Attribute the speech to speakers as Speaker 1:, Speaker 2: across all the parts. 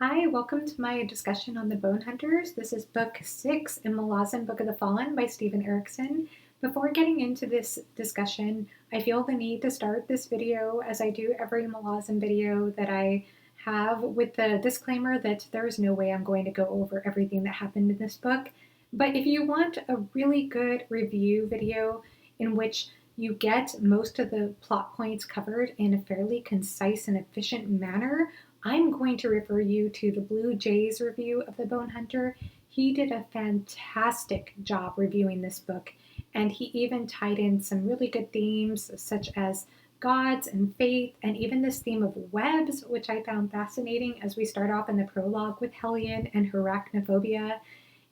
Speaker 1: Hi, welcome to my discussion on the Bonehunters. This is book 6 in Malazan Book of the Fallen by Steven Erikson. Before getting into this discussion, I feel the need to start this video, as I do every Malazan video that I have, with the disclaimer that there is no way I'm going to go over everything that happened in this book. But if you want a really good review video in which you get most of the plot points covered in a fairly concise and efficient manner, I'm going to refer you to the Blue Jays review of The Bone Hunter. He did a fantastic job reviewing this book, and he even tied in some really good themes such as gods and faith, and even this theme of webs, which I found fascinating as we start off in the prologue with Hellion and her arachnophobia.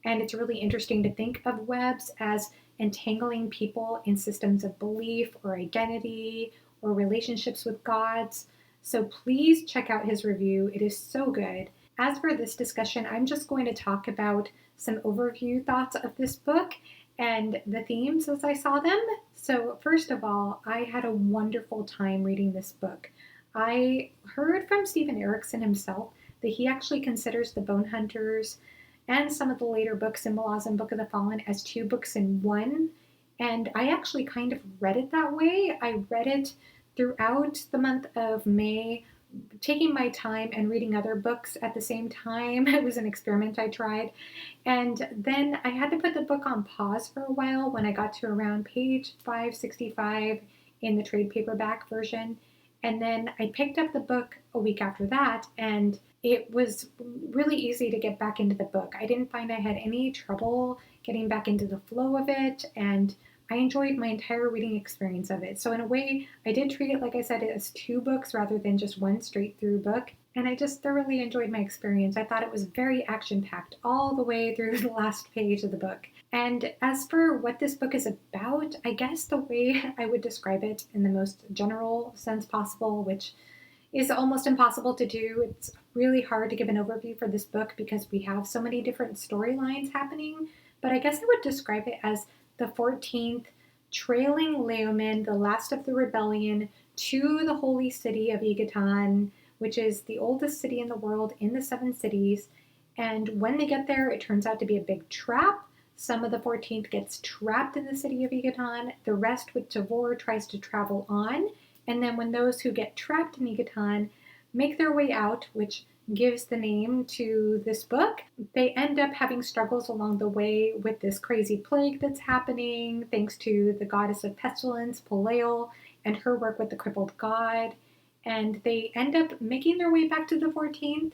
Speaker 1: And it's really interesting to think of webs as entangling people in systems of belief or identity or relationships with gods. So please check out his review. It is so good. As for this discussion, I'm just going to talk about some overview thoughts of this book and the themes as I saw them. So first of all, I had a wonderful time reading this book. I heard from Steven Erikson himself that he actually considers the Bone Hunters and some of the later books in Malazan Book of the Fallen as two books in one. And I actually kind of read it that way. I read it throughout the month of May, taking my time and reading other books at the same time. It was an experiment I tried. And then I had to put the book on pause for a while when I got to around page 565 in the trade paperback version. And then I picked up the book a week after that, and it was really easy to get back into the book. I didn't find I had any trouble getting back into the flow of it, and I enjoyed my entire reading experience of it. So in a way, I did treat it, like I said, as two books rather than just one straight through book. And I just thoroughly enjoyed my experience. I thought it was very action-packed all the way through the last page of the book. And as for what this book is about, I guess the way I would describe it in the most general sense possible, which is almost impossible to do. It's really hard to give an overview for this book because we have so many different storylines happening. But I guess I would describe it as the 14th, trailing Leomin, the last of the rebellion, to the holy city of Egatan, which is the oldest city in the world in the Seven Cities. And when they get there, it turns out to be a big trap. Some of the 14th gets trapped in the city of Egatan. The rest, with Tavor, tries to travel on. And then when those who get trapped in Egatan make their way out, which gives the name to this book, they end up having struggles along the way with this crazy plague that's happening, thanks to the goddess of pestilence, Palael, and her work with the crippled god. And they end up making their way back to the 14th.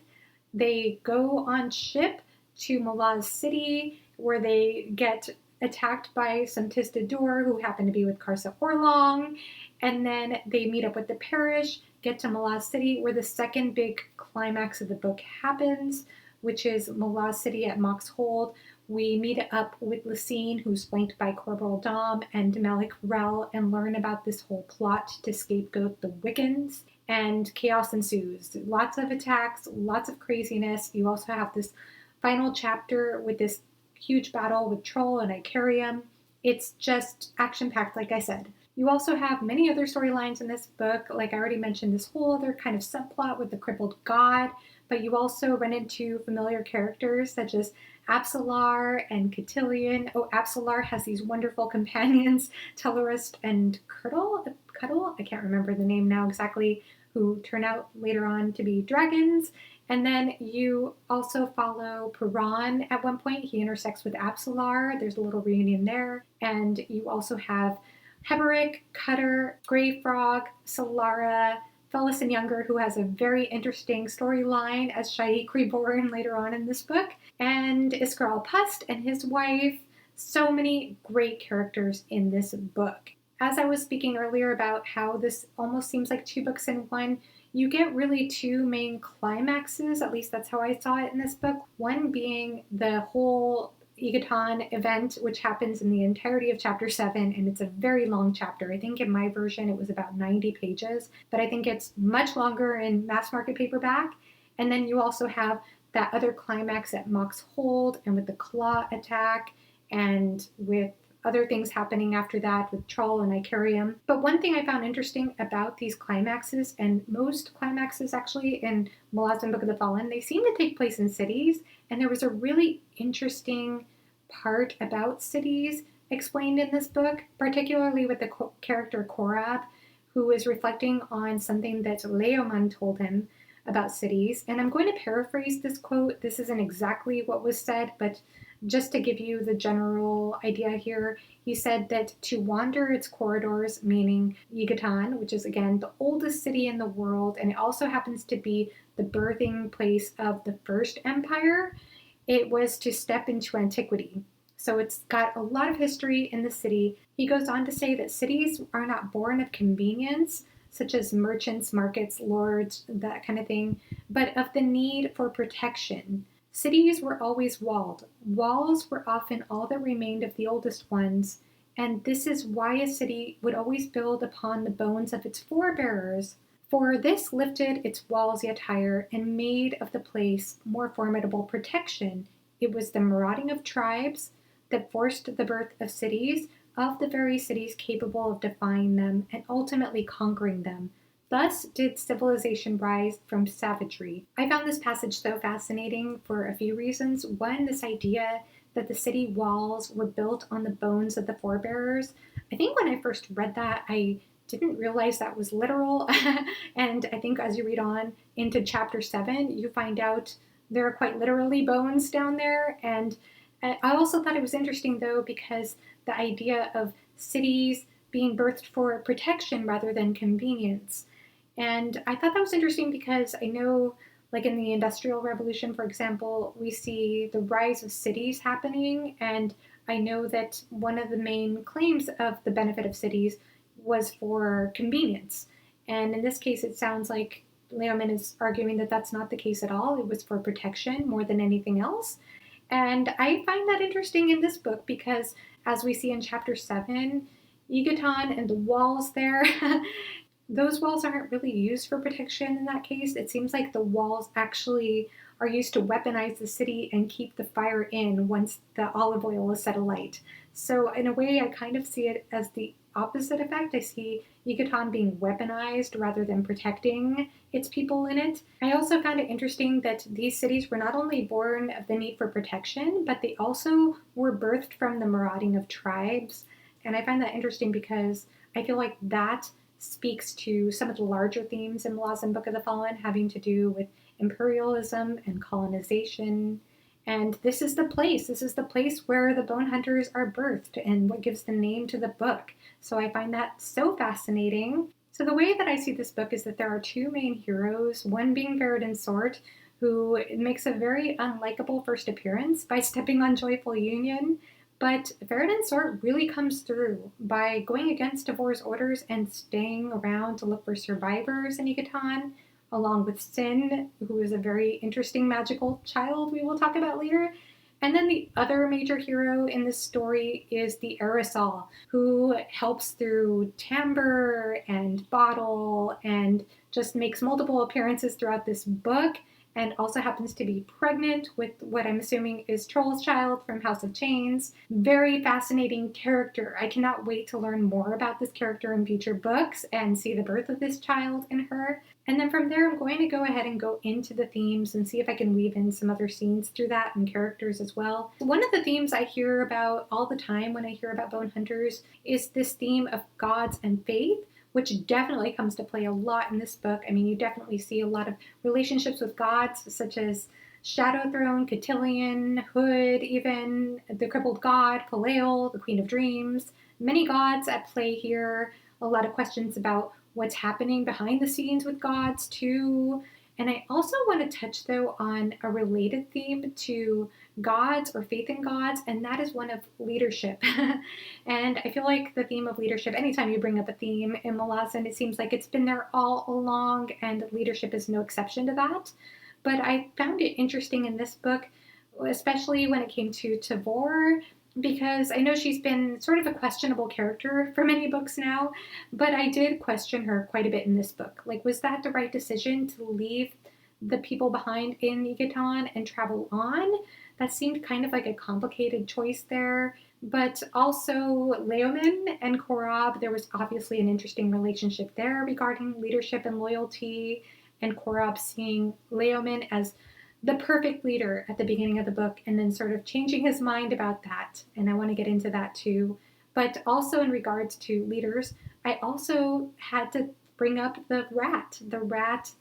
Speaker 1: They go on ship to Malaz City, where they get attacked by some Tistador who happen to be with Karsa Orlong, and then they meet up with the parish, get to Malaz City, where the second big climax of the book happens, which is Malaz City at Mox Hold. We meet up with Lysine, who's flanked by Corporal Dom and Malik Rel, and learn about this whole plot to scapegoat the Wiccans. And chaos ensues. Lots of attacks, lots of craziness. You also have this final chapter with this huge battle with Troll and Icarium. It's just action-packed, like I said. You also have many other storylines in this book. Like I already mentioned, this whole other kind of subplot with the crippled god, but you also run into familiar characters such as Absalar and Cotillion. Oh, Absalar has these wonderful companions, Tellerist and Cuddle? I can't remember the name now exactly, who turn out later on to be dragons. And then you also follow Puran at one point. He intersects with Absalar. There's a little reunion there. And you also have Heberic, Cutter, Grey Frog, Solara, Felison Younger, who has a very interesting storyline as Shaik Reborn later on in this book, and Iskral Pust and his wife. So many great characters in this book. As I was speaking earlier about how this almost seems like two books in one, you get really two main climaxes, at least that's how I saw it in this book. One being the whole Egatan event, which happens in the entirety of chapter 7, and it's a very long chapter. I think in my version it was about 90 pages, but I think it's much longer in mass market paperback. And then you also have that other climax at Mox Hold, and with the claw attack, and with other things happening after that with Troll and Icarium. But one thing I found interesting about these climaxes, and most climaxes actually in Malazan Book of the Fallen, they seem to take place in cities, and there was a really interesting part about cities explained in this book, particularly with the character Korab, who is reflecting on something that Leoman told him about cities. And I'm going to paraphrase this quote. This isn't exactly what was said, but just to give you the general idea here, he said that to wander its corridors, meaning Yucatan, which is again the oldest city in the world, and it also happens to be the birthing place of the first empire, it was to step into antiquity. So it's got a lot of history in the city. He goes on to say that cities are not born of convenience, such as merchants, markets, lords, that kind of thing, but of the need for protection. Cities were always walled. Walls were often all that remained of the oldest ones, and this is why a city would always build upon the bones of its forebearers. For this lifted its walls yet higher and made of the place more formidable protection. It was the marauding of tribes that forced the birth of cities, of the very cities capable of defying them and ultimately conquering them. Thus did civilization rise from savagery. I found this passage so fascinating for a few reasons. One, this idea that the city walls were built on the bones of the forebearers. I think when I first read that, I didn't realize that was literal. And I think as you read on into chapter 7, you find out there are quite literally bones down there. And I also thought it was interesting, though, because the idea of cities being birthed for protection rather than convenience. And I thought that was interesting because I know, like in the Industrial Revolution, for example, we see the rise of cities happening. And I know that one of the main claims of the benefit of cities was for convenience. And in this case, it sounds like Leoman is arguing that that's not the case at all. It was for protection more than anything else. And I find that interesting in this book because, as we see in chapter 7, Yucatan and the walls there, those walls aren't really used for protection in that case. It seems like the walls actually are used to weaponize the city and keep the fire in once the olive oil is set alight. So in a way, I kind of see it as the opposite effect. I see Yucatan being weaponized rather than protecting its people in it. I also found it interesting that these cities were not only born of the need for protection, but they also were birthed from the marauding of tribes. And I find that interesting because I feel like that speaks to some of the larger themes in Malazan Book of the Fallen having to do with imperialism and colonization. And this is the place where the Bonehunters are birthed and what gives the name to the book. So I find that so fascinating. So the way that I see this book is that there are two main heroes, one being Ferret Sword, who makes a very unlikable first appearance by stepping on Joyful Union. But Ferret Sword really comes through by going against Devor's orders and staying around to look for survivors in Yucatan, along with Sin, who is a very interesting magical child we will talk about later. And then the other major hero in this story is the Aerosol, who helps through timbre and bottle and just makes multiple appearances throughout this book, and also happens to be pregnant with what I'm assuming is Troll's child from House of Chains. Very fascinating character. I cannot wait to learn more about this character in future books and see the birth of this child in her. And then from there, I'm going to go ahead and go into the themes and see if I can weave in some other scenes through that and characters as well. One of the themes I hear about all the time when I hear about Bonehunters is this theme of gods and faith, which definitely comes to play a lot in this book. I mean, you definitely see a lot of relationships with gods, such as Shadow Throne, Cotillion, Hood, even the Crippled God, Palael, the Queen of Dreams. Many gods at play here. A lot of questions about what's happening behind the scenes with gods, too. And I also want to touch, though, on a related theme to gods or faith in gods, and that is one of leadership. And I feel like the theme of leadership, anytime you bring up a theme in Malazan, it seems like it's been there all along, and leadership is no exception to that. But I found it interesting in this book, especially when it came to Tavor, because I know she's been sort of a questionable character for many books now, but I did question her quite a bit in this book. Like, was that the right decision to leave the people behind in Yucatan and travel on. That seemed kind of like a complicated choice there. But also Leoman and Korab, there was obviously an interesting relationship there regarding leadership and loyalty, and Korab seeing Leoman as the perfect leader at the beginning of the book and then sort of changing his mind about that. And I want to get into that too. But also in regards to leaders, I also had to bring up the rat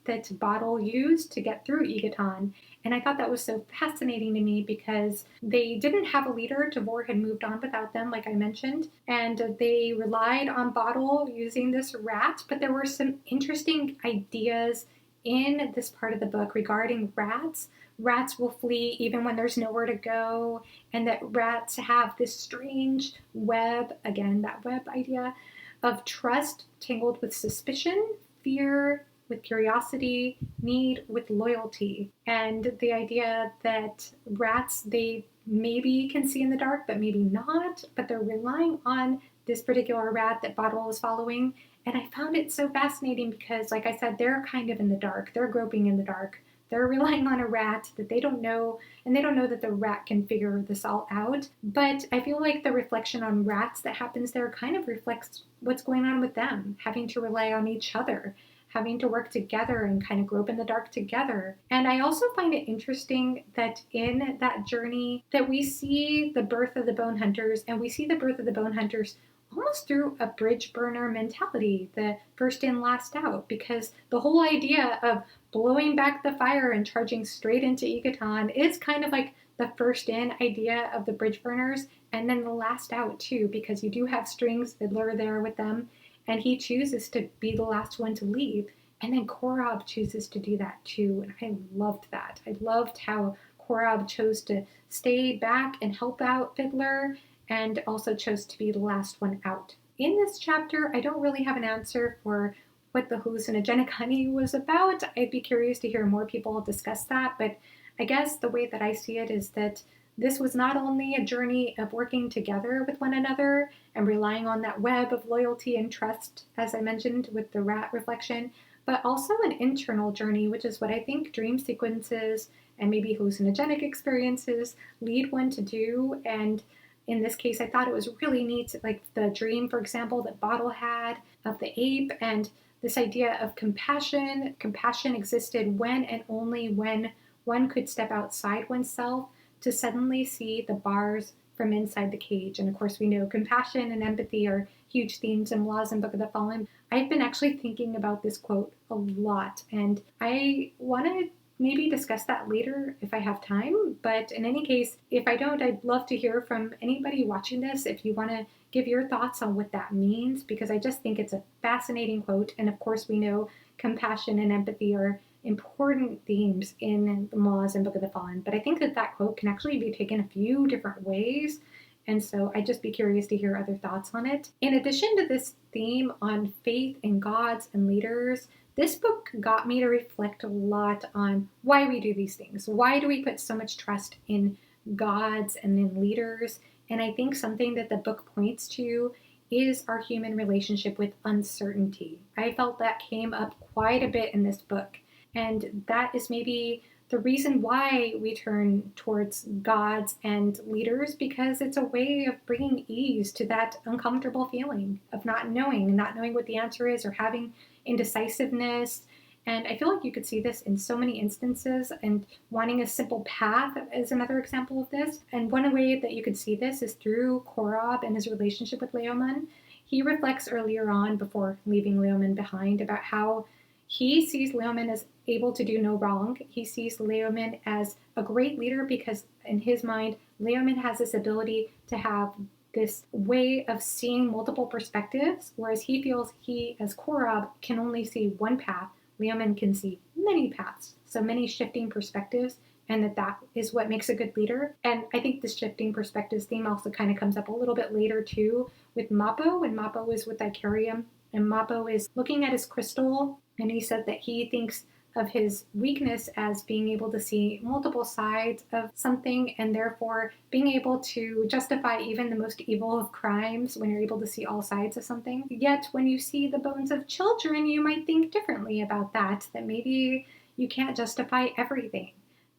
Speaker 1: that Bottle used to get through Yucatan. And I thought that was so fascinating to me because they didn't have a leader. Tavor had moved on without them, like I mentioned, and they relied on Bottle using this rat. But there were some interesting ideas in this part of the book regarding rats. Rats will flee even when there's nowhere to go, and that rats have this strange web, again, that web idea, of trust tangled with suspicion, fear with curiosity, need with loyalty. And the idea that rats, they maybe can see in the dark, but maybe not, but they're relying on this particular rat that Bottle is following. And I found it so fascinating because, like I said, they're kind of in the dark. They're groping in the dark. They're relying on a rat that they don't know, and they don't know that the rat can figure this all out. But I feel like the reflection on rats that happens there kind of reflects what's going on with them, having to rely on each other, having to work together and kind of grope in the dark together. And I also find it interesting that in that journey that we see the birth of the Bonehunters, and we see the birth of the Bonehunters almost through a bridge burner mentality, the first in, last out, because the whole idea of blowing back the fire and charging straight into Yucatan is kind of like the first in idea of the bridge burners, and then the last out too, because you do have Strings Fiddler there with them, and he chooses to be the last one to leave. And then Korab chooses to do that too, and I loved that. I loved how Korab chose to stay back and help out Fiddler, and also chose to be the last one out. In this chapter, I don't really have an answer for what the hallucinogenic honey was about. I'd be curious to hear more people discuss that, but I guess the way that I see it is that this was not only a journey of working together with one another and relying on that web of loyalty and trust, as I mentioned with the rat reflection, but also an internal journey, which is what I think dream sequences and maybe hallucinogenic experiences lead one to do. And in this case, I thought it was really neat, like the dream, for example, that Bottle had of the ape, and this idea of compassion. Compassion existed when and only when one could step outside oneself to suddenly see the bars from inside the cage. And of course, we know compassion and empathy are huge themes in Malazan Book of the Fallen. I've been actually thinking about this quote a lot, and I want to maybe discuss that later if I have time. But in any case, if I don't, I'd love to hear from anybody watching this if you want to give your thoughts on what that means, because I just think it's a fascinating quote. And of course, we know compassion and empathy are important themes in the Malazan Book of the Fallen. But I think that that quote can actually be taken a few different ways. And so I'd just be curious to hear other thoughts on it. In addition to this theme on faith in gods and leaders, this book got me to reflect a lot on why we do these things. Why do we put so much trust in gods and in leaders? And I think something that the book points to is our human relationship with uncertainty. I felt that came up quite a bit in this book. And that is maybe the reason why we turn towards gods and leaders, because it's a way of bringing ease to that uncomfortable feeling of not knowing what the answer is, or having indecisiveness. And I feel like you could see this in so many instances, and wanting a simple path is another example of this. And one way that you could see this is through Korab and his relationship with Leoman. He reflects earlier on, before leaving Leoman behind, about how he sees Leoman as able to do no wrong. He sees Leoman as a great leader because in his mind, Leoman has this ability to have this way of seeing multiple perspectives, whereas he feels he, as Korab, can only see one path. Leoman can see many paths, so many shifting perspectives, and that is what makes a good leader. And I think this shifting perspectives theme also kind of comes up a little bit later too with Mappo, when Mappo is with Icarium, and Mappo is looking at his crystal, and he said that he thinks of his weakness as being able to see multiple sides of something, and therefore being able to justify even the most evil of crimes when you're able to see all sides of something. Yet when you see the bones of children, you might think differently about that maybe you can't justify everything.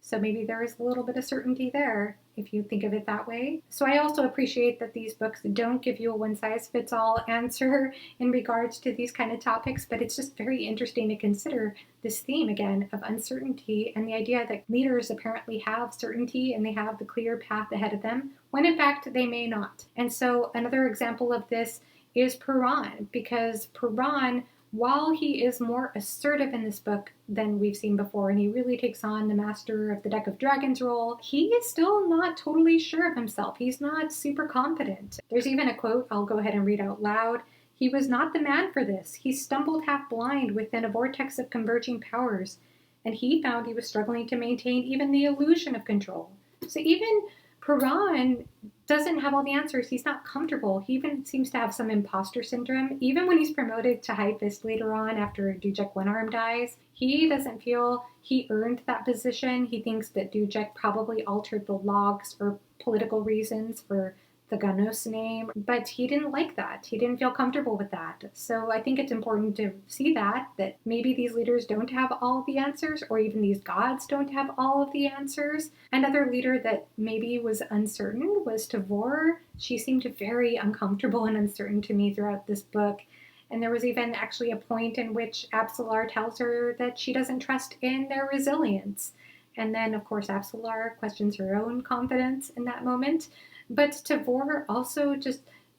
Speaker 1: So maybe there is a little bit of certainty there, if you think of it that way. So I also appreciate that these books don't give you a one-size-fits-all answer in regards to these kind of topics, but it's just very interesting to consider this theme again of uncertainty and the idea that leaders apparently have certainty and they have the clear path ahead of them, when in fact they may not. And so another example of this is Puran, because Puran, while he is more assertive in this book than we've seen before, and he really takes on the master of the deck of dragons role, he is still not totally sure of himself. He's not super confident. There's even a quote I'll go ahead and read out loud. "He was not the man for this. He stumbled half blind within a vortex of converging powers, and he found he was struggling to maintain even the illusion of control." So even Puran doesn't have all the answers. He's not comfortable. He even seems to have some imposter syndrome. Even when he's promoted to High Fist later on after Dujek One Arm dies, he doesn't feel he earned that position. He thinks that Dujek probably altered the logs for political reasons for the Ganos name, but he didn't like that. He didn't feel comfortable with that. So I think it's important to see that maybe these leaders don't have all of the answers, or even these gods don't have all of the answers. Another leader that maybe was uncertain was Tavor. She seemed very uncomfortable and uncertain to me throughout this book. And there was even actually a point in which Apsalar tells her that she doesn't trust in their resilience. And then, of course, Apsalar questions her own confidence in that moment. But Tavor also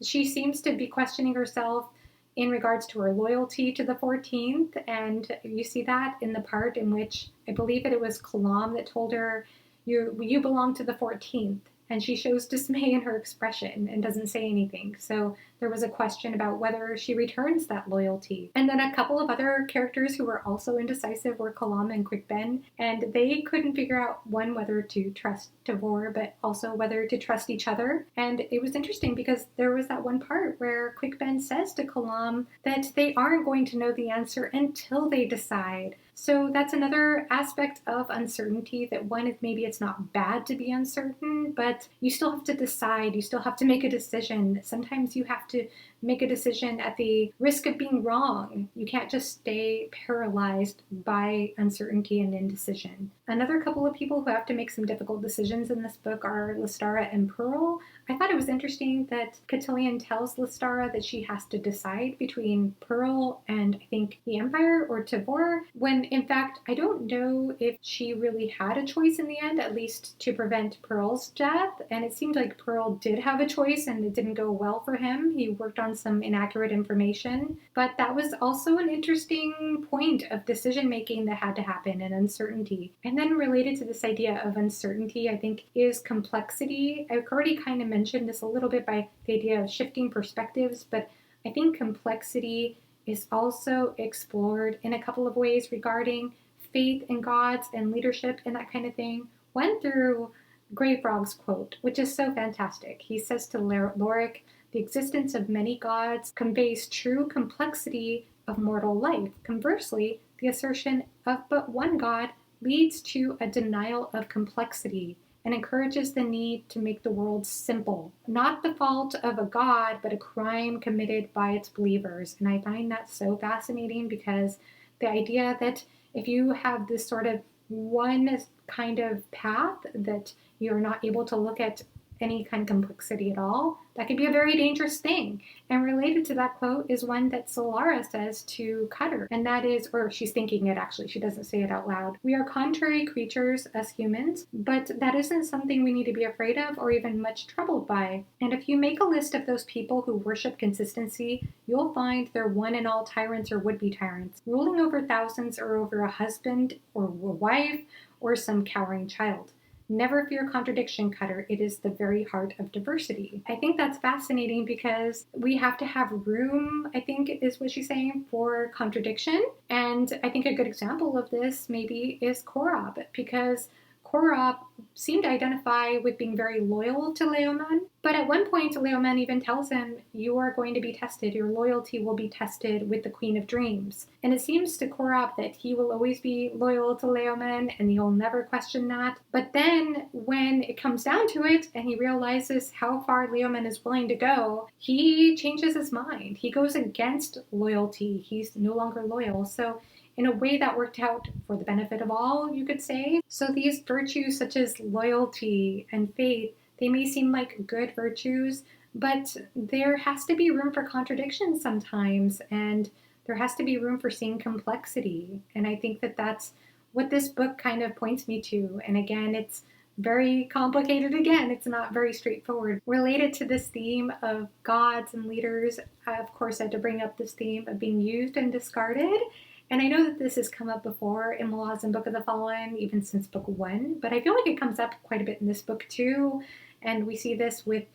Speaker 1: she seems to be questioning herself in regards to her loyalty to the 14th. And you see that in the part in which I believe it was Kalam that told her, you belong to the 14th. And she shows dismay in her expression and doesn't say anything. So there was a question about whether she returns that loyalty. And then a couple of other characters who were also indecisive were Kalam and Quickben. And they couldn't figure out, one, whether to trust Tavor, but also whether to trust each other. And it was interesting because there was that one part where Quickben says to Kalam that they aren't going to know the answer until they decide. So that's another aspect of uncertainty, that one is maybe it's not bad to be uncertain, but you still have to decide. You still have to make a decision. Sometimes you have to make a decision at the risk of being wrong. You can't just stay paralyzed by uncertainty and indecision. Another couple of people who have to make some difficult decisions in this book are Lystara and Pearl. I thought it was interesting that Cotillion tells Lystara that she has to decide between Pearl and, I think, the Empire or Tavor, when in fact I don't know if she really had a choice in the end, at least to prevent Pearl's death. And it seemed like Pearl did have a choice and it didn't go well for him. He worked on some inaccurate information, but that was also an interesting point of decision making that had to happen, and uncertainty. And then related to this idea of uncertainty, I think, is complexity. I've already kind of mentioned this a little bit by the idea of shifting perspectives, but I think complexity is also explored in a couple of ways regarding faith in gods and leadership and that kind of thing. One through Grey Frog's quote, which is so fantastic. He says to Lorik, "The existence of many gods conveys true complexity of mortal life. Conversely, the assertion of but one god leads to a denial of complexity and encourages the need to make the world simple. Not the fault of a god, but a crime committed by its believers." And I find that so fascinating, because the idea that if you have this sort of one kind of path that you're not able to look at any kind of complexity at all, that could be a very dangerous thing. And related to that quote is one that Solara says to Cutter, and that is, or she's thinking it actually, she doesn't say it out loud, "We are contrary creatures as humans, but that isn't something we need to be afraid of or even much troubled by. And if you make a list of those people who worship consistency, you'll find they're one and all tyrants or would-be tyrants, ruling over thousands or over a husband or a wife or some cowering child. Never fear contradiction, Cutter. It is the very heart of diversity." I think that's fascinating because we have to have room, I think is what she's saying, for contradiction. And I think a good example of this maybe is Korob, because Korob seemed to identify with being very loyal to Leoman. But at one point, Leoman even tells him, "You are going to be tested. Your loyalty will be tested with the Queen of Dreams." And it seems to Korob that he will always be loyal to Leoman and he'll never question that. But then when it comes down to it and he realizes how far Leoman is willing to go, he changes his mind. He goes against loyalty. He's no longer loyal. So in a way that worked out for the benefit of all, you could say. So these virtues such as loyalty and faith, they may seem like good virtues, but there has to be room for contradiction sometimes, and there has to be room for seeing complexity. And I think that that's what this book kind of points me to. And again, it's very complicated again. It's not very straightforward. Related to this theme of gods and leaders, I, of course, had to bring up this theme of being used and discarded. And I know that this has come up before in Malazan Book of the Fallen, even since book 1, but I feel like it comes up quite a bit in this book too. And we see this with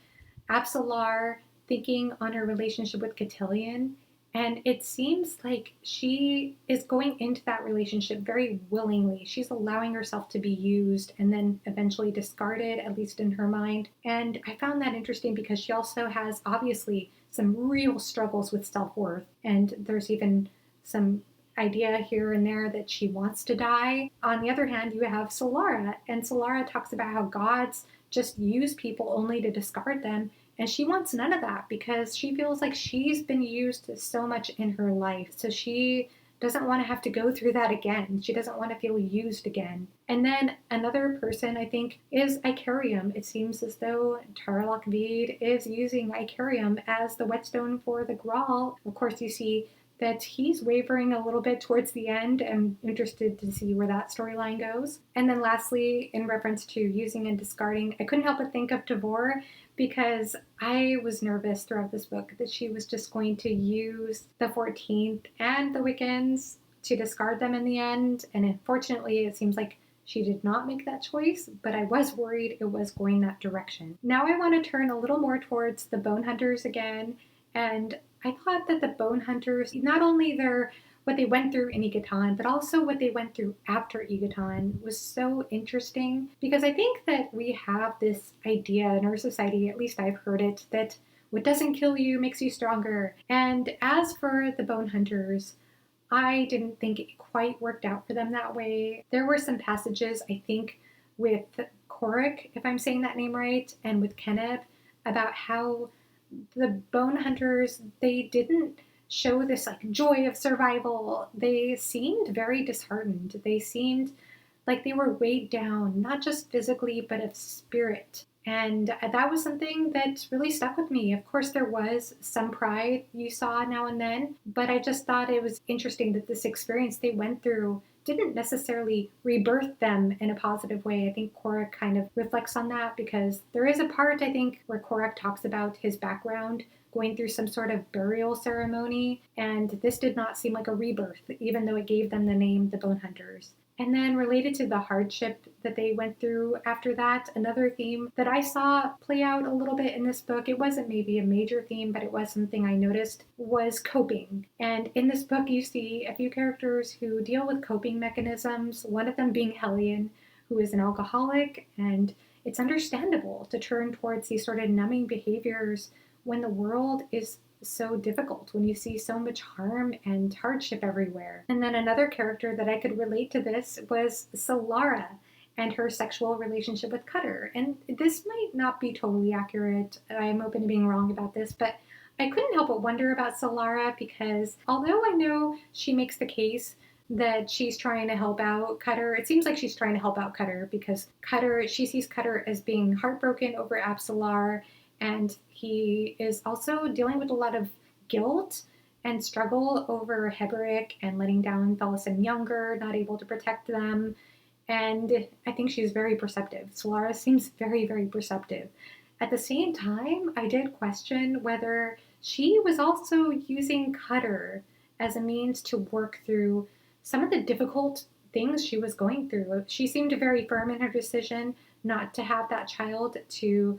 Speaker 1: Absalar thinking on her relationship with Cotillion. And it seems like she is going into that relationship very willingly. She's allowing herself to be used and then eventually discarded, at least in her mind. And I found that interesting because she also has obviously some real struggles with self-worth. And there's even some idea here and there that she wants to die. On the other hand, you have Solara, and Solara talks about how gods just use people only to discard them. And she wants none of that because she feels like she's been used so much in her life. So she doesn't want to have to go through that again. She doesn't want to feel used again. And then another person, I think, is Icarium. It seems as though Tarlok Veed is using Icarium as the whetstone for the Grawl. Of course, you see that he's wavering a little bit towards the end. I'm interested to see where that storyline goes. And then lastly, in reference to using and discarding, I couldn't help but think of Tavor because I was nervous throughout this book that she was just going to use the 14th and the Wiccans to discard them in the end. And unfortunately, it seems like she did not make that choice, but I was worried it was going that direction. Now I want to turn a little more towards the Bonehunters again, and I thought that the Bonehunters, not only what they went through in Egoton, but also what they went through after Egoton was so interesting because I think that we have this idea in our society, at least I've heard it, that what doesn't kill you makes you stronger. And as for the Bonehunters, I didn't think it quite worked out for them that way. There were some passages, I think, with Korik, if I'm saying that name right, and with Keneb, about how the Bonehunters, they didn't show this like joy of survival. They seemed very disheartened. They seemed like they were weighed down, not just physically, but of spirit. And that was something that really stuck with me. Of course, there was some pride you saw now and then, but I just thought it was interesting that this experience they went through didn't necessarily rebirth them in a positive way. I think Korik kind of reflects on that because there is a part, I think, where Korik talks about his background going through some sort of burial ceremony, and this did not seem like a rebirth, even though it gave them the name the Bonehunters. And then related to the hardship that they went through after that, another theme that I saw play out a little bit in this book, it wasn't maybe a major theme, but it was something I noticed, was coping. And in this book, you see a few characters who deal with coping mechanisms, one of them being Hellion, who is an alcoholic, and it's understandable to turn towards these sort of numbing behaviors when the world is so difficult, when you see so much harm and hardship everywhere. And then another character that I could relate to this was Solara and her sexual relationship with Cutter. And this might not be totally accurate. I'm open to being wrong about this, but I couldn't help but wonder about Solara because although I know she makes the case that she's trying to help out Cutter, it seems like she's trying to help out Cutter because she sees Cutter as being heartbroken over Absalar, and he is also dealing with a lot of guilt and struggle over Heberic and letting down Felison Younger, not able to protect them. And I think she's very perceptive. Solara seems very, very perceptive. At the same time, I did question whether she was also using Cutter as a means to work through some of the difficult things she was going through. She seemed very firm in her decision not to have that child to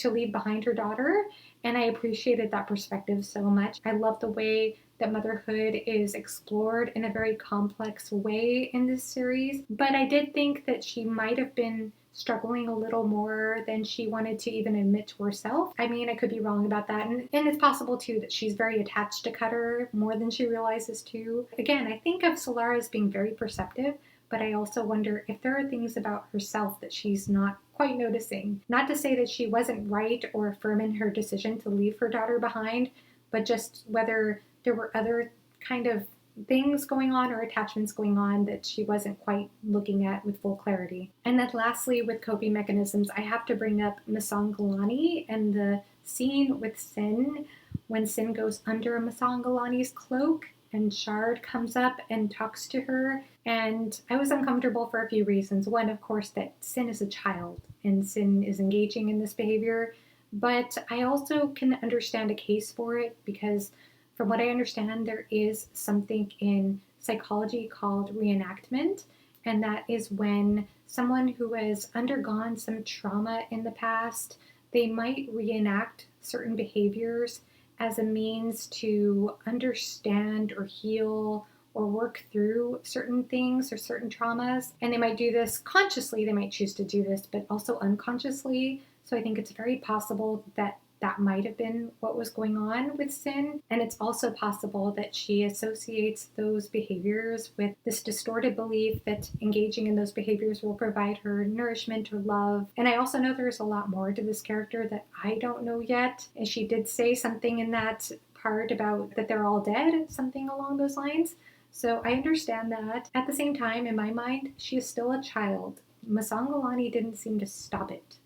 Speaker 1: leave behind her daughter, and I appreciated that perspective so much. I love the way that motherhood is explored in a very complex way in this series, but I did think that she might have been struggling a little more than she wanted to even admit to herself. I mean, I could be wrong about that, and it's possible too that she's very attached to Cutter more than she realizes too. Again, I think of Solara as being very perceptive, but I also wonder if there are things about herself that she's not quite noticing. Not to say that she wasn't right or firm in her decision to leave her daughter behind, but just whether there were other kind of things going on or attachments going on that she wasn't quite looking at with full clarity. And then lastly, with coping mechanisms, I have to bring up Masanghalani and the scene with Sin when Sin goes under Masanghalani's cloak and Shard comes up and talks to her. And I was uncomfortable for a few reasons. One, of course, that Sin is a child and Sin is engaging in this behavior. But I also can understand a case for it because from what I understand, there is something in psychology called reenactment. And that is when someone who has undergone some trauma in the past, they might reenact certain behaviors as a means to understand or heal or work through certain things or certain traumas. And they might do this consciously, they might choose to do this, but also unconsciously. So I think it's very possible that that might have been what was going on with Sin. And it's also possible that she associates those behaviors with this distorted belief that engaging in those behaviors will provide her nourishment or love. And I also know there's a lot more to this character that I don't know yet. And she did say something in that part about that they're all dead, something along those lines. So I understand that. At the same time, in my mind, she is still a child. Masanghalani didn't seem to stop it.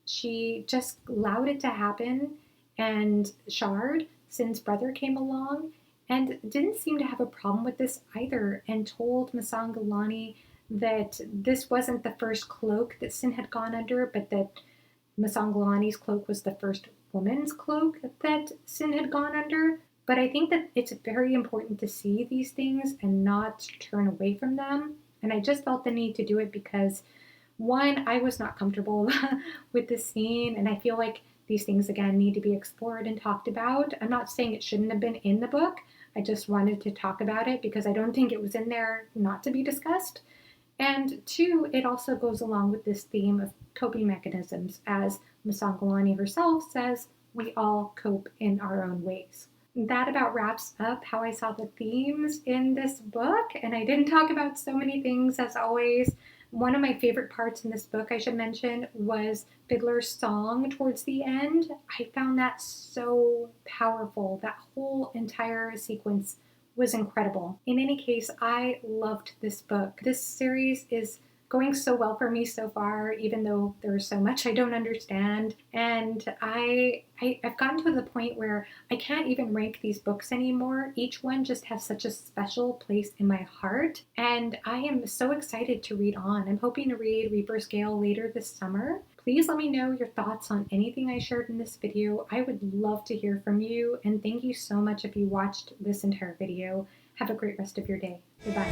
Speaker 1: She just allowed it to happen, and Shard, Sin's brother, came along and didn't seem to have a problem with this either, and told Masanghalani that this wasn't the first cloak that Sin had gone under, but that Masanghalani's cloak was the first woman's cloak that Sin had gone under. But I think that it's very important to see these things and not turn away from them, and I just felt the need to do it because one, I was not comfortable with this scene, and I feel like these things, again, need to be explored and talked about. I'm not saying it shouldn't have been in the book. I just wanted to talk about it because I don't think it was in there not to be discussed. And two, it also goes along with this theme of coping mechanisms. As Masanghalani herself says, we all cope in our own ways. That about wraps up how I saw the themes in this book, and I didn't talk about so many things as always. One of my favorite parts in this book, I should mention, was Fiddler's song towards the end. I found that so powerful. That whole entire sequence was incredible. In any case, I loved this book. This series is going so well for me so far, even though there's so much I don't understand. And I've gotten to the point where I can't even rank these books anymore. Each one just has such a special place in my heart. And I am so excited to read on. I'm hoping to read Reaper's Gale later this summer. Please let me know your thoughts on anything I shared in this video. I would love to hear from you. And thank you so much if you watched this entire video. Have a great rest of your day. Goodbye.